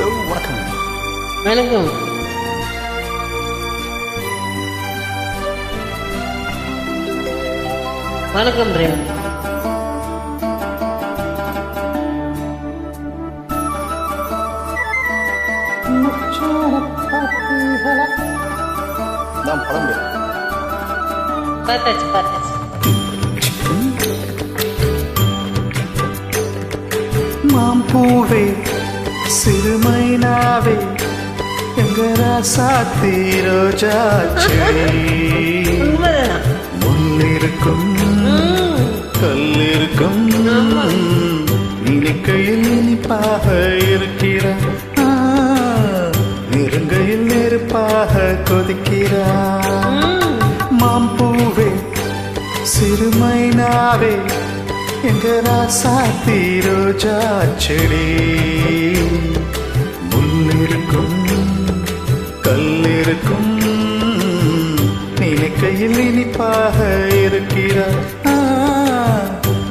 Hello வணக்கம். வணக்கம். வணக்கம் பிரேம். நான் படம் பேர் பார்த்தாச்சு. மாம்பூவே சிறுமைனாவே எங்க ராசாத்தி ரோஜா செடி உண்மைதான். முள்ளிருக்கும் கல்லிருக்கும் இனிக்கையில் இனிப்பாக இருக்கிற நெருங்கையில் நெருப்பாக கொதிக்கிறார். மாம்பூவே சிறுமைனாவே எங்க ராசாத்தி ரோஜா செடி முள்ளிருக்கும் கல்லிருக்கும் நினைக்கையில் இனிப்பாக இருக்கிறார்.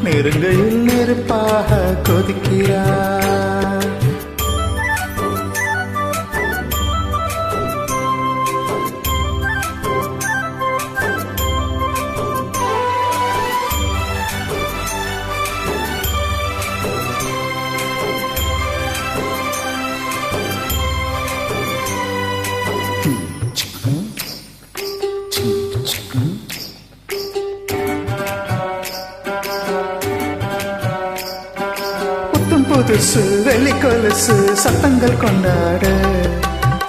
நெருங்கையில் நெருப்பாக கொதிக்கிறார். புதுசு வெள்ளி கொலுசு சத்தங்கள் கொண்டாட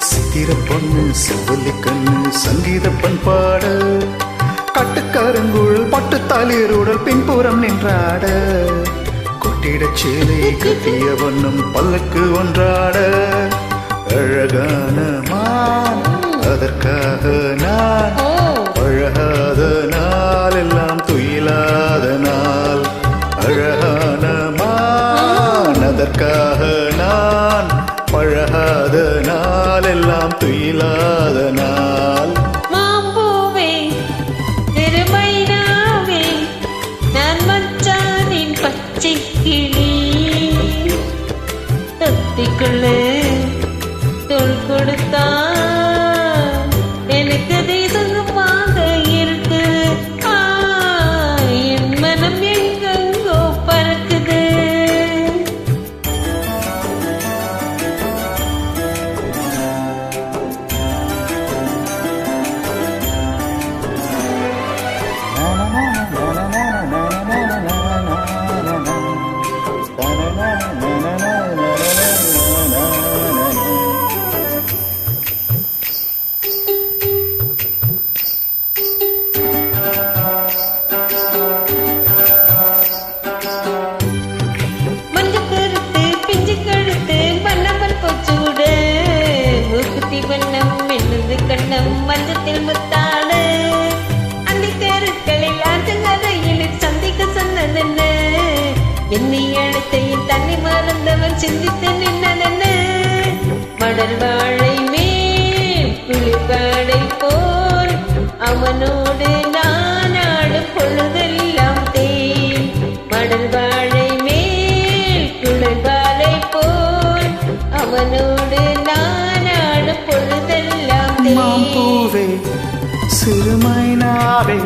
சித்திர பொண்ணு செவ்வல்லி கண்ணு சங்கீத பண்பாட கட்டுக்கருங்குள் பட்டு தளிருடல் பின்புறம் நின்றாட கொட்டிடச் சேலை கட்டிய வண்ணம் பல்லக்கு ஒன்றாட அழகான மான் அதற்காக நான் அழகாத நாள் எல்லாம் துயிலாத நாள் அழகான அதற்காக நான் பழகாத நாள் எல்லாம் துயிலாத நாள். மாம்பூவே திருமைனாவே நான் மச்சானின் பச்சை கிளி தொத்திக்குள்ளே தோள் கொடுத்தா எனக்கு தேசமாக இருக்கு. என் மனம் எங்கெங்கோ பறக்குது. கண்ணம் மஞ்சத்தில் முத்தாடு அந்த கருக்களில் ஆற்றங்கரையில் சந்திக்க சொன்னதென்ன என்னை அழைத்தையும் தன்னை மறந்தவன் சிந்தித்து நின்னதென்ன மடல் வாழை மேல் குளிர்காடை போல் அவனோடு நான் ஆடும் பொழுதெல்லாம் தேன் மடல் வாழை மேல் குளிர்காடை போல் அவனோடு நான் ஆடும் பொழுதெல்லாம் மாம்பூவே சிறுமைனாவே